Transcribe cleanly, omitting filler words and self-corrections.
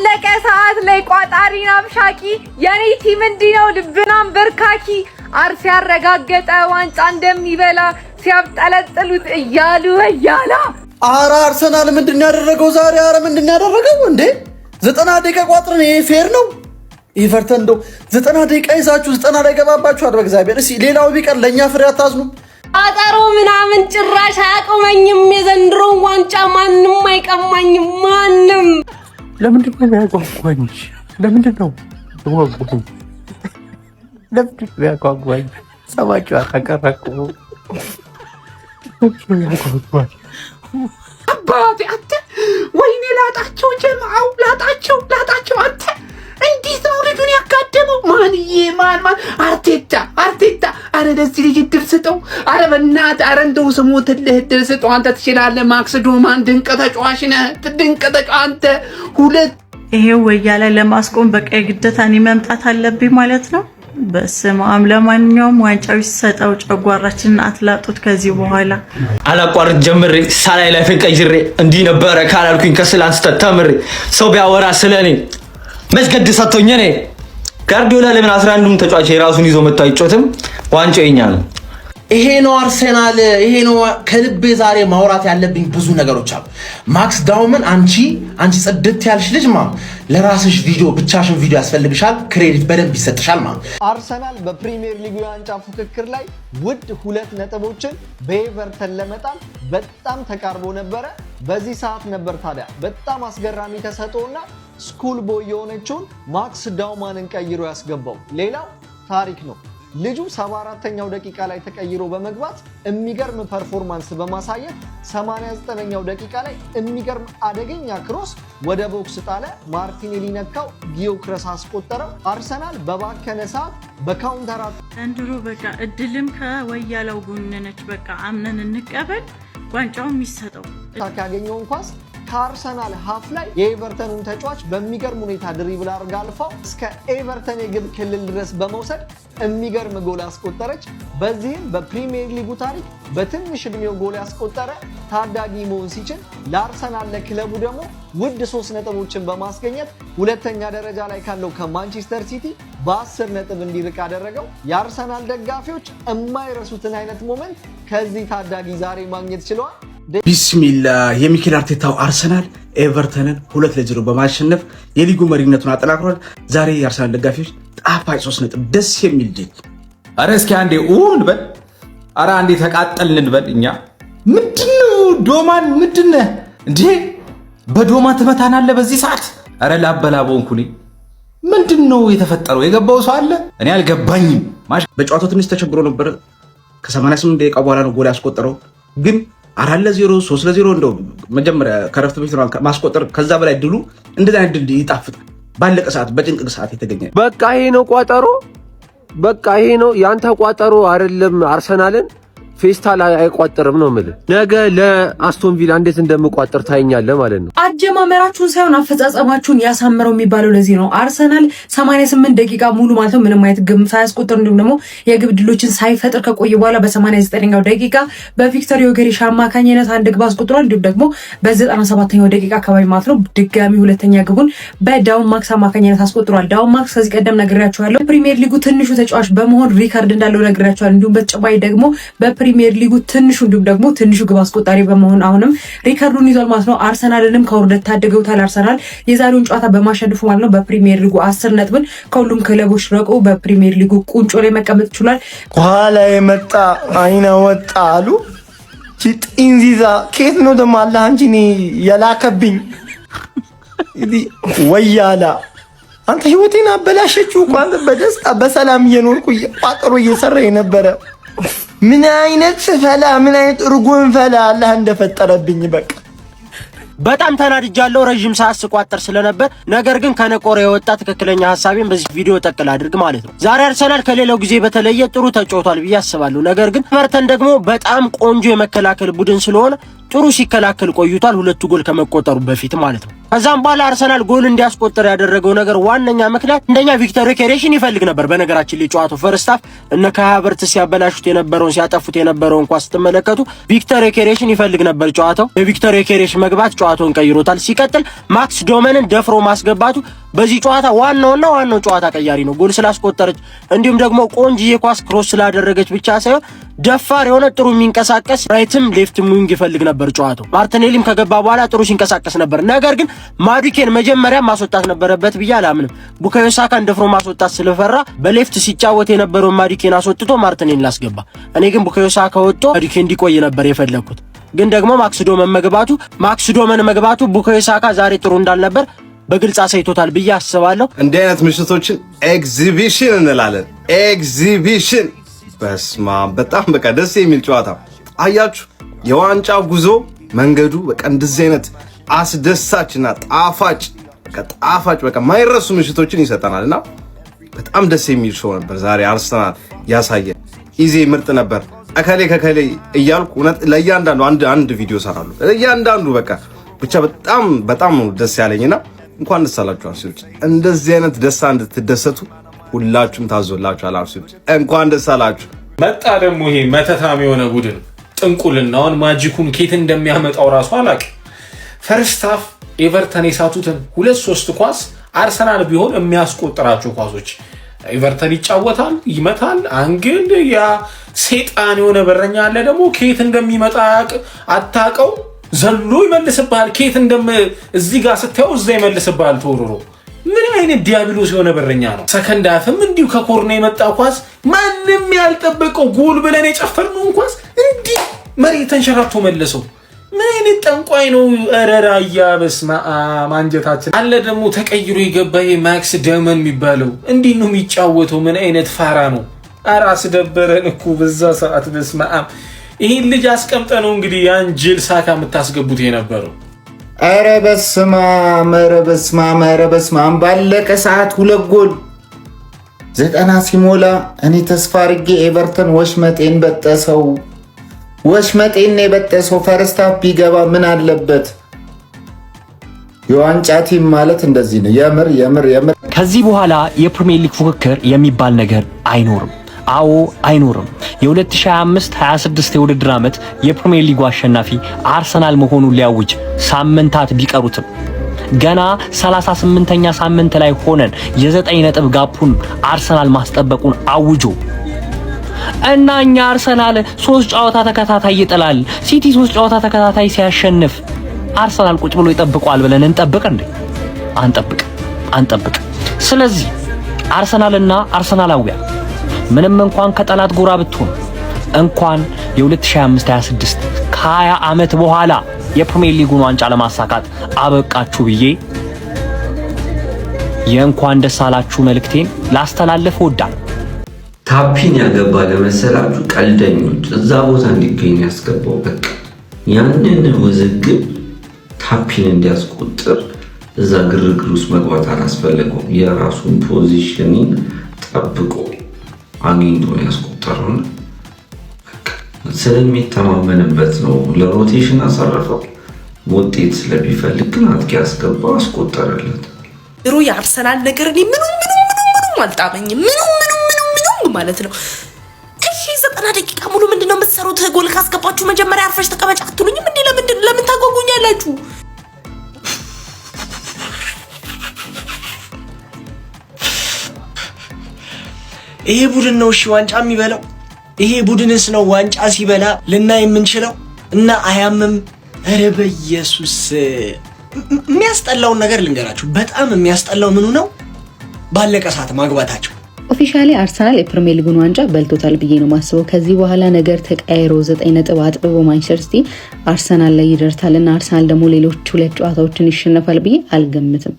ባለቀ ሰዓት ላይ ቋጣሪን አብሻቂ የኔ ቲም እንዲነው ልብናም በርካኪ አርሲ ያረጋገጠ ዋንጫ እንደሚበላ ሲያብጠለጥሉት እያሉ ወያላ አረ አርሰናል ምንድነው ያደረገው ዛሬ? አረ ምንድነው ያደረገው እንዴ? 90 ደቂቃ ቋጥረን ይሄ ፌር ነው? ኤቨርተን እንደው 90 ደቂቃ ይዛችሁ 90 ላይ ገባባችሁ። በእግዚአብሔር እስኪ ሌላው ቢቀር ለኛ ፍሬ አታዝኑም? አጠሮ ምናምን ጭራሽ አያቆመኝም። የዘንድሮ ዋንጫ ማንም አይቀማኝም። ማንም ለምንድነው የሚያጓጓኝ? ለምንድነው የሚያጓጓኝ? ሰማችሁ አቀረቁ አባቴ አንተ ወይኔ ላጣቸው ጀማው ላጣቸው አንተ እንዴት ነው ልጁን ያጋደመው? ማንዬ ማን አርቴታ አረ ለዚህ ልጅ እድል ስጠው። አረ በእናትህ አረ እንደው ስሞትልህ እድል ስጠው። አንተ ትችላለህ። ማክስ ዶማን ድንቅ ተጫዋች ነህ። ድንቅ ተጫዋች አንተ ሁለት ይሄው ወያላ ለማስቆም በቀይ ግዴታ እኔ መምጣት አለብኝ ማለት ነው። በስማም ለማንኛውም ዋንጫው ይሰጠው። ጨጓራችንን አትላጡት። ከዚህ በኋላ አላቋርጥ ጀምሬ ሳላይ ላይ ፈንቀጅሬ እንዲህ ነበረ ካላልኩኝ ከስላንስተ ተምሬ ሰው ቢያወራ ስለኔ መስገድ ሰጥቶኝ እኔ ጋርዲዮላ ለምን 11ዱም ተጫዋች የራሱን ይዞ መጣ አይጮትም? ዋንጫው የኛ ነው። ይሄ ነው አርሰናል። ይሄ ነው ከልቤ ዛሬ ማውራት ያለብኝ ብዙ ነገሮች አሉ። ማክስ ዳውመን አንቺ ጽድት ያልሽ ልጅ ለራስሽ ቪዲዮ ብቻሽን ቪዲዮ ያስፈልግሻል። ክሬዲት በደንብ ይሰጥሻል አርሰናል በፕሪሚየር ሊግ የዋንጫ ፉክክር ላይ ውድ 2 ነጥቦችን በኤቨርተን ለመጣል በጣም ተቃርቦ ነበረ። በዚህ ሰዓት ነበር ታዲያ በጣም አስገራሚ ተሰጥኦና ስኩል ቦይ የሆነችውን ማክስ ዳውማንን ቀይሮ ያስገባው። ሌላው ታሪክ ነው። ልጁ 74ኛው ደቂቃ ላይ ተቀይሮ በመግባት የሚገርም ፐርፎርማንስ በማሳየት 89ኛው ደቂቃ ላይ የሚገርም አደገኛ ክሮስ ወደ ቦክስ ጣለ። ማርቲኔሊ ነካው፣ ጊዮክረስ አስቆጠረው። አርሰናል በባከነ ሰዓት በካውንተር እንድሮ በቃ እድልም ከወያላው ጎን ነች። በቃ አምነን እንቀበል። ዋንጫው የሚሰጠው ያገኘውን ኳስ ከአርሰናል ሃፍ ላይ የኤቨርተኑን ተጫዋች በሚገርም ሁኔታ ድሪብል አድርጋ አልፋው እስከ ኤቨርተን የግብ ክልል ድረስ በመውሰድ የሚገርም ጎል አስቆጠረች። በዚህም በፕሪሚየር ሊጉ ታሪክ በትንሽ እድሜው ጎል ያስቆጠረ ታዳጊ መሆን ሲችል ለአርሰናል ለክለቡ ደግሞ ውድ 3 ነጥቦችን በማስገኘት ሁለተኛ ደረጃ ላይ ካለው ከማንቸስተር ሲቲ በ10 ነጥብ እንዲርቅ ያደረገው። የአርሰናል ደጋፊዎች የማይረሱትን አይነት ሞመንት ከዚህ ታዳጊ ዛሬ ማግኘት ችለዋል። ቢስሚላህ የሚኬል አርቴታው አርሰናል ኤቨርተንን 2-0 በማሸነፍ የሊጉ መሪነቱን አጠናክሯል። ዛሬ የአርሰናል ደጋፊዎች ጣፋጭ 3 ነጥብ ደስ የሚል ድል። አረ እስኪ አንዴ እንበል። አረ አንዴ ተቃጠልን እንበል። እኛ ምንድነው ዶማን ምንድነው እንዴ? በዶማ ትመታናለህ በዚህ ሰዓት? አረ ላበላቦንኩኝ። ምንድነው የተፈጠረው? የገባው ሰው አለ? እኔ አልገባኝም። በጨዋታው ትንሽ ተቸግሮ ነበር። ከ88 ደቂቃ በኋላ ነው ጎል ያስቆጠረው። ግን 4-0 3-0 እንደው መጀመሪያ ከረፍት በፊት ማስቆጠር ከዛ በላይ ድሉ እንደዛ አይነት ድል ይጣፍጣል። ባለቀ ሰዓት በጭንቅ ሰዓት የተገኘ በቃ ይሄ ነው ቋጠሮ። በቃ ይሄ ነው ያንተ ቋጠሮ አይደለም። አርሰናልን ፌስታል አይቋጠርም ነው የምልህ። ነገ ለአስቶን ቪላ እንዴት እንደምቋጠር ታይኛለህ ማለት ነው። አጀማመራችሁን ሳይሆን አፈጻጸማችሁን ያሳምረው የሚባለው ለዚህ ነው። አርሰናል 88 ደቂቃ ሙሉ ማለት ነው ምንም አይነት ግብ ሳያስቆጥር እንዲሁም ደግሞ የግብ ድሎችን ሳይፈጥር ከቆየ በኋላ በ89ኛው ደቂቃ በቪክተር ዮኬሬሽ አማካኝነት አንድ ግብ አስቆጥሯል። እንዲሁም ደግሞ በ97ኛው ደቂቃ አካባቢ ማለት ነው ድጋሚ ሁለተኛ ግቡን በዳውን ማክስ አማካኝነት አስቆጥሯል። ዳውን ማክስ ከዚህ ቀደም ነግሬያችኋለሁ ፕሪሚየር ሊጉ ትንሹ ተጫዋች በመሆን ሪካርድ እንዳለው ነግሬያችኋለሁ። እንዲሁም በተጨማሪ ደግሞ ፕሪሚየር ሊጉ ትንሹ እንዲሁም ደግሞ ትንሹ ግብ አስቆጣሪ በመሆን አሁንም ሪካርዱን ይዟል ማለት ነው። አርሰናልንም ከውርደት ታደገውታል። አርሰናል የዛሬውን ጨዋታ በማሸነፉ ማለት ነው በፕሪሚየር ሊጉ 10 ነጥብን ከሁሉም ክለቦች ረቆ በፕሪሚየር ሊጉ ቁንጮ ላይ መቀመጥ ይችላል። ኋላ የመጣ አይና ወጣ አሉ ቺንዚዛ ከየት ነው ደሞ አለ አንቺ የላከብኝ ወያላ አንተ ህይወቴን አበላሸችው እኮ አንተ በደስታ በሰላም እየኖርኩ ቋጠሮ እየሰራ የነበረ ምን አይነት ፈላ ምን አይነት እርጉም ፈላ አላህ እንደፈጠረብኝ በቃ በጣም ተናድጃለሁ። ረጅም ሰዓት ስቋጠር ስለነበር ነገር ግን ከነቆረ የወጣ ትክክለኛ ሐሳቤን በዚህ ቪዲዮ ጠቅል አድርግ ማለት ነው። ዛሬ አርሰናል ከሌላው ጊዜ በተለየ ጥሩ ተጫውቷል ብዬ አስባለሁ። ነገር ግን ኤቨርተን ደግሞ በጣም ቆንጆ የመከላከል ቡድን ስለሆነ ጥሩ ሲከላከል ቆይቷል። 2 ጎል ከመቆጠሩ በፊት ማለት ነው። ከዛም በኋላ አርሰናል ጎል እንዲያስቆጥር ያደረገው ነገር ዋነኛ ምክንያት እንደኛ ቪክተር ዮኬሬሽን ይፈልግ ነበር። በነገራችን ላይ ጨዋታው ፈርስት ሃፍ እነ ካይ ሃቨርትዝ ሲያበላሹት የነበረውን ሲያጠፉት የነበረውን ኳስ ስትመለከቱ ቪክተር ዮኬሬሽን ይፈልግ ነበር ጨዋታው። የቪክተር ዮኬሬሽ መግባት ጨዋታውን ቀይሮታል። ሲቀጥል ማክስ ዶመንን ደፍሮ ማስገባቱ በዚህ ጨዋታ ዋናው ጨዋታ ቀያሪ ነው። ጎል ስላስቆጠረች እንዲሁም ደግሞ ቆንጆዬ ኳስ ክሮስ ስላደረገች ብቻ ሳይሆን ደፋር የሆነ ጥሩ የሚንቀሳቀስ ራይትም ሌፍትም ዊንግ ይፈልግ ነበር ጨዋታው። ማርቲኔሊም ከገባ በኋላ ጥሩ ሲንቀሳቀስ ነበር። ነገር ግን ማዱኬን መጀመሪያ ማስወጣት ነበረበት ብዬ አላምንም። ቡካዮ ሳካን ደፍሮ ማስወጣት ስለፈራ በሌፍት ሲጫወት የነበረውን ማዱኬን አስወጥቶ ማርቲኔሊ ላስገባ። እኔ ግን ቡካዮ ሳካ ወጥቶ ማዱኬ እንዲቆይ ነበር የፈለኩት። ግን ደግሞ ማክስ ዶመን መግባቱ ቡካዮ ሳካ ዛሬ ጥሩ እንዳልነበር በግልጽ አሳይቶታል ብዬ አስባለሁ። እንዲህ አይነት ምሽቶችን ኤግዚቢሽን እንላለን። ኤግዚቢሽን በስማ በጣም በቃ ደስ የሚል ጨዋታ አያችሁ። የዋንጫ ጉዞ መንገዱ በቃ እንደዚህ አይነት አስደሳችና ጣፋጭ በቃ ማይረሱ ምሽቶችን ይሰጠናልና በጣም ደስ የሚል ሾው ነበር ዛሬ አርሰናል ያሳየ። ኢዜ ምርጥ ነበር። ከከሌ እያልኩ እውነት ለእያንዳንዱ አንድ ቪዲዮ ሰራለሁ። ለእያንዳንዱ በቃ ብቻ በጣም ደስ ያለኝና እንኳን ደስ አላችሁ አርሰናሎች። እንደዚህ አይነት ደስታ እንድትደሰቱ ሁላችሁም ታዞላችኋል። አርሰናሎች እንኳን ደስ አላችሁ። መጣ ደግሞ ይሄ መተታም የሆነ ቡድን ጥንቁልናውን ማጂኩን ኬት እንደሚያመጣው ራሱ አላውቅም። ፈርስት ሃፍ ኤቨርተን የሳቱትን 2-3 ኳስ አርሰናል ቢሆን የሚያስቆጥራቸው ኳሶች ኤቨርተን ይጫወታል፣ ይመታል። አንግል ያ ሴጣን የሆነ በረኛ አለ ደግሞ ኬት እንደሚመጣ አታውቀው ዘሎ ይመልስብሃል። ኬት እዚህ ጋር ስታየው እዛ ይመልስብሃል ተወርሮ። ምን አይነት ዲያብሎስ የሆነ በረኛ ነው። ሰከንድ ሃፍም እንዲሁ ከኮርና የመጣ ኳስ ማንም ያልጠበቀው ጎል ብለን የጨፈርነውን ኳስ እንዲህ መሬት ተንሸራቶ መለሰው። ምን አይነት ጠንቋይ ነው! አረራያ በስመ አብ አንጀታችን አለ። ደግሞ ተቀይሮ የገባ ማክስ ዶመን የሚባለው እንዲህ ነው የሚጫወተው። ምን አይነት ፋራ ነው! አራስ ደበረን እኮ በዛ ሰዓት በስመ አብ። ይሄን ልጅ አስቀምጠ ነው እንግዲህ ያን ጅል ሳካ የምታስገቡት የነበረው። ኧረ በስመ አብ ባለቀ ሰዓት 2 ጎል 90 ሲሞላ እኔ ተስፋ አድርጌ ኤቨርተን ወሽመጤን የበጠሰው ፈርስት ሃፍ ቢገባ ምን አለበት? የዋንጫ ቲም ማለት እንደዚህ ነው። የምር ከዚህ በኋላ የፕሪሚየር ሊግ ፉክክር የሚባል ነገር አይኖርም። አዎ አይኖርም። የ2025-26 የውድድር ዓመት የፕሪሚየር ሊጉ አሸናፊ አርሰናል መሆኑን ሊያውጅ ሳምንታት ቢቀሩትም ገና 38ኛ ሳምንት ላይ ሆነን የ9 ነጥብ ጋፑን አርሰናል ማስጠበቁን አውጆ እና እኛ አርሰናል 3 ጨዋታ ተከታታይ ይጥላል፣ ሲቲ 3 ጨዋታ ተከታታይ ሲያሸንፍ አርሰናል ቁጭ ብሎ ይጠብቋል ብለን እንጠብቅ እንዴ? አንጠብቅ። ስለዚህ አርሰናልና አርሰናላውያን ምንም እንኳን ከጠላት ጎራ ብትሆን እንኳን የ2025-26 ከ20 ዓመት በኋላ የፕሪሚየር ሊጉን ዋንጫ ለማሳካት አበቃችሁ ብዬ የእንኳን ደስ አላችሁ መልእክቴን ላስተላልፍ ወዳለሁ። ታፒን ያገባ ለመሰላችሁ ቀልደኞች እዛ ቦታ እንዲገኝ ያስገባው። በቃ ያንን ውዝግብ ታፒን እንዲያስቆጥር እዛ ግርግር ውስጥ መግባት አላስፈለገውም። የራሱን ፖዚሽኒንግ ጠብቆ አግኝቶ ያስቆጠረው ስለሚተማመንበት ነው። ለሮቴሽን አሳረፈው። ውጤት ስለሚፈልግ ግን አጥቂ ያስገባ አስቆጠረለት። ድሮ የአርሰናል ነገር እኔ ምንም አልጣመኝም። ምንም ማለት ነው። እሺ 90 ደቂቃ ሙሉ ምንድነው የምትሰሩት? ጎል ካስገባችሁ መጀመሪያ አርፈሽ ተቀመጭ አትሉኝም እንዴ? ለምን ታጓጉኛላችሁ? ይሄ ቡድን ነው እሺ ዋንጫ የሚበላው? ይሄ ቡድንስ ነው ዋንጫ ሲበላ ልናይ የምንችለው? እና አያምም። ኧረ በኢየሱስ የሚያስጠላውን ነገር ልንገራችሁ። በጣም የሚያስጠላው ምኑ ነው? ባለቀ ሰዓት ማግባታቸው። ኦፊሻሊ አርሰናል የፕሪሚየር ሊጉን ዋንጫ በልቶታል ብዬ ነው ማስበው። ከዚህ በኋላ ነገር ተቀያይሮ 9 ነጥብ አጥብቦ ማንቸስተር ሲቲ አርሰናል ላይ ይደርሳልና አርሰናል ደግሞ ሌሎች 2 ጨዋታዎችን ይሸነፋል ብዬ አልገምትም።